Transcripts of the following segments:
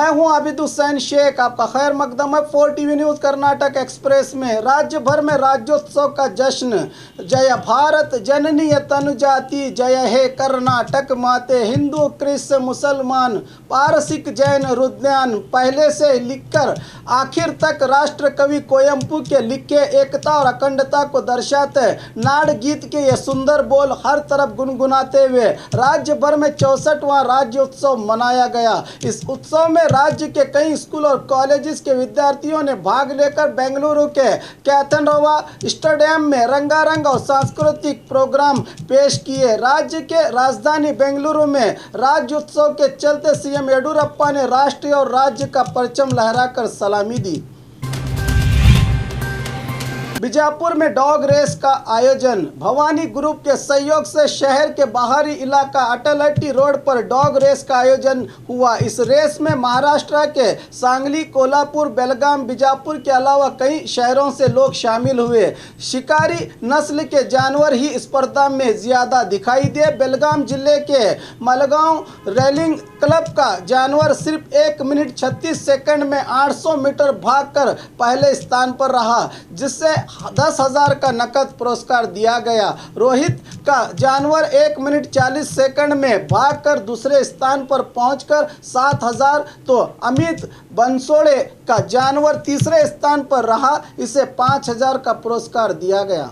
मैं हूं आबिद हुसैन शेख। आपका खैर मकदम है 4 टीवी न्यूज़ कर्नाटक एक्सप्रेस में। राज्य भर में राज्योत्सव का जश्न। जय भारत जननी तनुजाति, जय हे कर्नाटक माते। हिंदू क्रिश्चियन मुसलमान पारसिक जैन रुद्यान पहले से लिखकर आखिर तक राष्ट्र कवि कोयम्पू के लिखे एकता और अखंडता को दर्शाते नाड़ गीत के ये सुंदर बोल हर तरफ गुनगुनाते हुए राज्य भर में 64वां राज्योत्सव मनाया गया। इस उत्सव में राज्य के कई स्कूल और कॉलेजेस के विद्यार्थियों ने भाग लेकर बेंगलुरु के कैथनरवा स्टेडियम में रंगारंग और सांस्कृतिक प्रोग्राम पेश किए। राज्य के राजधानी बेंगलुरु में राज्योत्सव के चलते सीएम येडियुरप्पा ने राष्ट्रीय और राज्य का परचम लहराकर सलामी दी। बीजापुर में डॉग रेस का आयोजन। भवानी ग्रुप के सहयोग से शहर के बाहरी इलाका अटलहट्टी रोड पर डॉग रेस का आयोजन हुआ। इस रेस में महाराष्ट्र के सांगली, कोल्हापुर, बेलगाम, बीजापुर के अलावा कई शहरों से लोग शामिल हुए। शिकारी नस्ल के जानवर ही स्पर्धा में ज्यादा दिखाई दिए। बेलगाम जिले के मलगांव रेलिंग क्लब का जानवर सिर्फ 1 मिनट 36 सेकंड में 800 मीटर भागकर पहले स्थान पर रहा, जिससे 10,000 का नकद पुरस्कार दिया गया। रोहित का जानवर 1 मिनट 40 सेकंड में भागकर दूसरे स्थान पर पहुंचकर 7,000, तो अमित बंसोड़े का जानवर तीसरे स्थान पर रहा, इसे 5,000 का पुरस्कार दिया गया।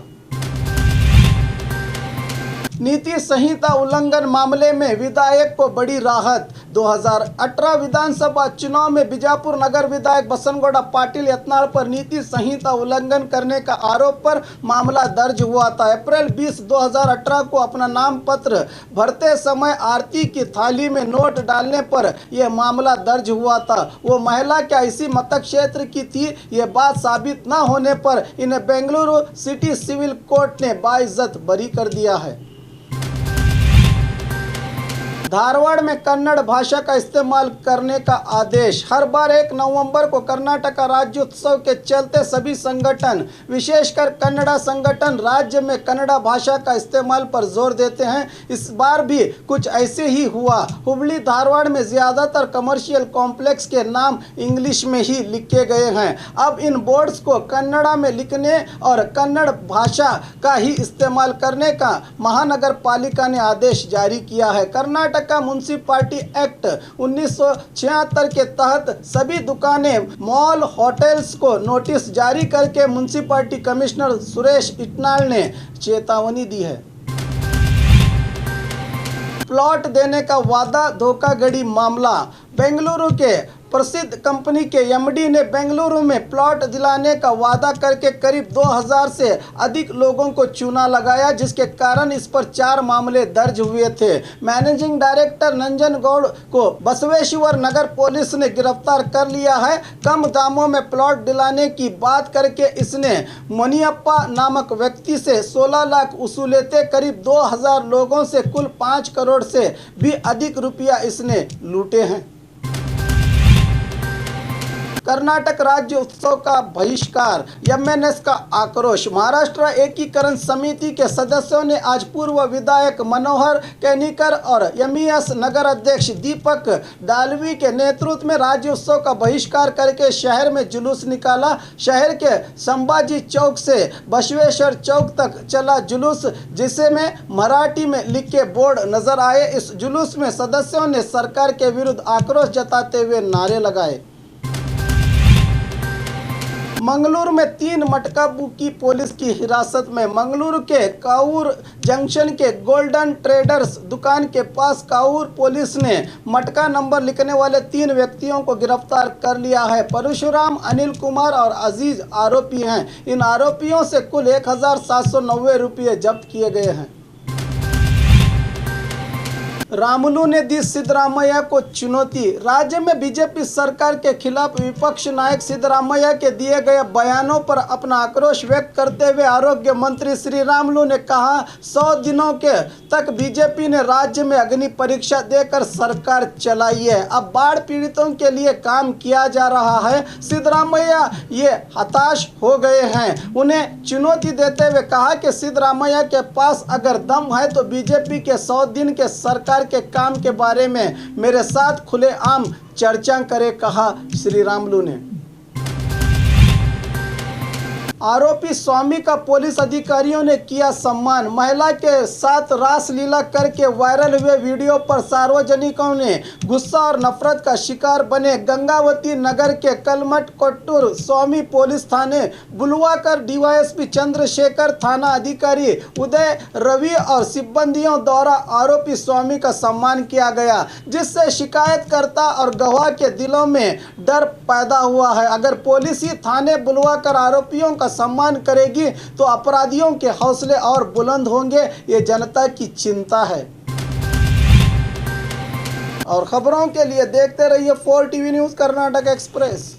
नीति संहिता उल्लंघन मामले में विधायक को बड़ी राहत। 2018 विधानसभा चुनाव में बीजापुर नगर विधायक बसनगौड़ा पाटिल यत्नाल पर नीति संहिता उल्लंघन करने का आरोप पर मामला दर्ज हुआ था। अप्रैल 20, 2018 को अपना नाम पत्र भरते समय आरती की थाली में नोट डालने पर यह मामला दर्ज हुआ था। वो महिला क्या इसी मतक क्षेत्र की थी, ये बात साबित न होने पर इन्हें बेंगलुरु सिटी सिविल कोर्ट ने बाइज्जत बरी कर दिया है। धारवाड़ में कन्नड़ भाषा का इस्तेमाल करने का आदेश। हर बार 1 नवंबर को कर्नाटक राज्योत्सव के चलते सभी संगठन, विशेषकर कन्नड़ा संगठन, राज्य में कन्नड़ा भाषा का इस्तेमाल पर जोर देते हैं। इस बार भी कुछ ऐसे ही हुआ। हुबली धारवाड़ में ज़्यादातर कमर्शियल कॉम्प्लेक्स के नाम इंग्लिश में ही लिखे गए हैं। अब इन बोर्ड्स को कन्नड़ा में लिखने और कन्नड़ भाषा का ही इस्तेमाल करने का महानगर पालिका ने आदेश जारी किया है। कर्नाटक का म्युनिसिपैलिटी एक्ट 1976 के तहत सभी दुकानें, मॉल, होटल्स को नोटिस जारी करके म्युनिसिपैलिटी कमिश्नर सुरेश इटनाल ने चेतावनी दी है। प्लॉट देने का वादा धोखाधड़ी मामला। बेंगलुरु के प्रसिद्ध कंपनी के एमडी ने बेंगलुरु में प्लॉट दिलाने का वादा करके करीब 2000 से अधिक लोगों को चूना लगाया, जिसके कारण इस पर 4 मामले दर्ज हुए थे। मैनेजिंग डायरेक्टर नंजन गौड़ को बसवेश्वर नगर पुलिस ने गिरफ्तार कर लिया है। कम दामों में प्लॉट दिलाने की बात करके इसने मुनियप्पा नामक व्यक्ति से 16 लाख वसूले थे। करीब 2000 लोगों से कुल 5 करोड़ से भी अधिक रुपया इसने लूटे हैं। कर्नाटक राज्य उत्सव का बहिष्कार, एमएनएस का आक्रोश। महाराष्ट्र एकीकरण समिति के सदस्यों ने आज पूर्व विधायक मनोहर केनीकर और एमईएस नगर अध्यक्ष दीपक डालवी के नेतृत्व में राज्य उत्सव का बहिष्कार करके शहर में जुलूस निकाला। शहर के संभाजी चौक से बसवेश्वर चौक तक चला जुलूस, जिसे में मराठी में लिखे बोर्ड नजर आए। इस जुलूस में सदस्यों ने सरकार के विरुद्ध आक्रोश जताते हुए नारे लगाए। मंगलुरु में 3 मटकाबू की पुलिस की हिरासत में। मंगलुरु के काऊर जंक्शन के गोल्डन ट्रेडर्स दुकान के पास काऊर पुलिस ने मटका नंबर लिखने वाले 3 व्यक्तियों को गिरफ्तार कर लिया है। परशुराम, अनिल कुमार और अजीज आरोपी हैं। इन आरोपियों से कुल 1790 रुपये जब्त किए गए हैं। रामुलू ने दी सिद्धरामैया को चुनौती। राज्य में बीजेपी सरकार के खिलाफ विपक्ष नायक सिद्धरामैया के दिए गए बयानों पर अपना आक्रोश व्यक्त करते हुए आरोग्य मंत्री श्री रामुलू ने कहा, 100 दिनों के तक बीजेपी ने राज्य में अग्नि परीक्षा देकर सरकार चलाई है। अब बाढ़ पीड़ितों के लिए काम किया जा रहा है। सिद्धरामैया ये हताश हो गए हैं। उन्हें चुनौती देते हुए कहा कि सिद्धरामैया के पास अगर दम है तो बीजेपी के 100 दिन के सरकार सरकार के काम के बारे में मेरे साथ खुलेआम चर्चा करें, कहा श्री रामुलू ने। आरोपी स्वामी का पुलिस अधिकारियों ने किया सम्मान। महिला के साथ रासलीला करके वायरल हुए वीडियो पर सार्वजनिकों ने गुस्सा और नफरत का शिकार बने। गंगावती नगर के कलमठ कोट्टूर स्वामी पुलिस थाने बुलवाकर डीवाईएसपी चंद्रशेखर, थाना अधिकारी उदय रवि और सिब्बंदियों द्वारा आरोपी स्वामी का सम्मान किया गया, जिससे शिकायतकर्ता और गवाह के दिलों में डर पैदा हुआ है। अगर पुलिस ही थाने बुलवाकर आरोपियों का सम्मान करेगी तो अपराधियों के हौसले और बुलंद होंगे, ये जनता की चिंता है। और खबरों के लिए देखते रहिए 4 टीवी न्यूज़ कर्नाटक एक्सप्रेस।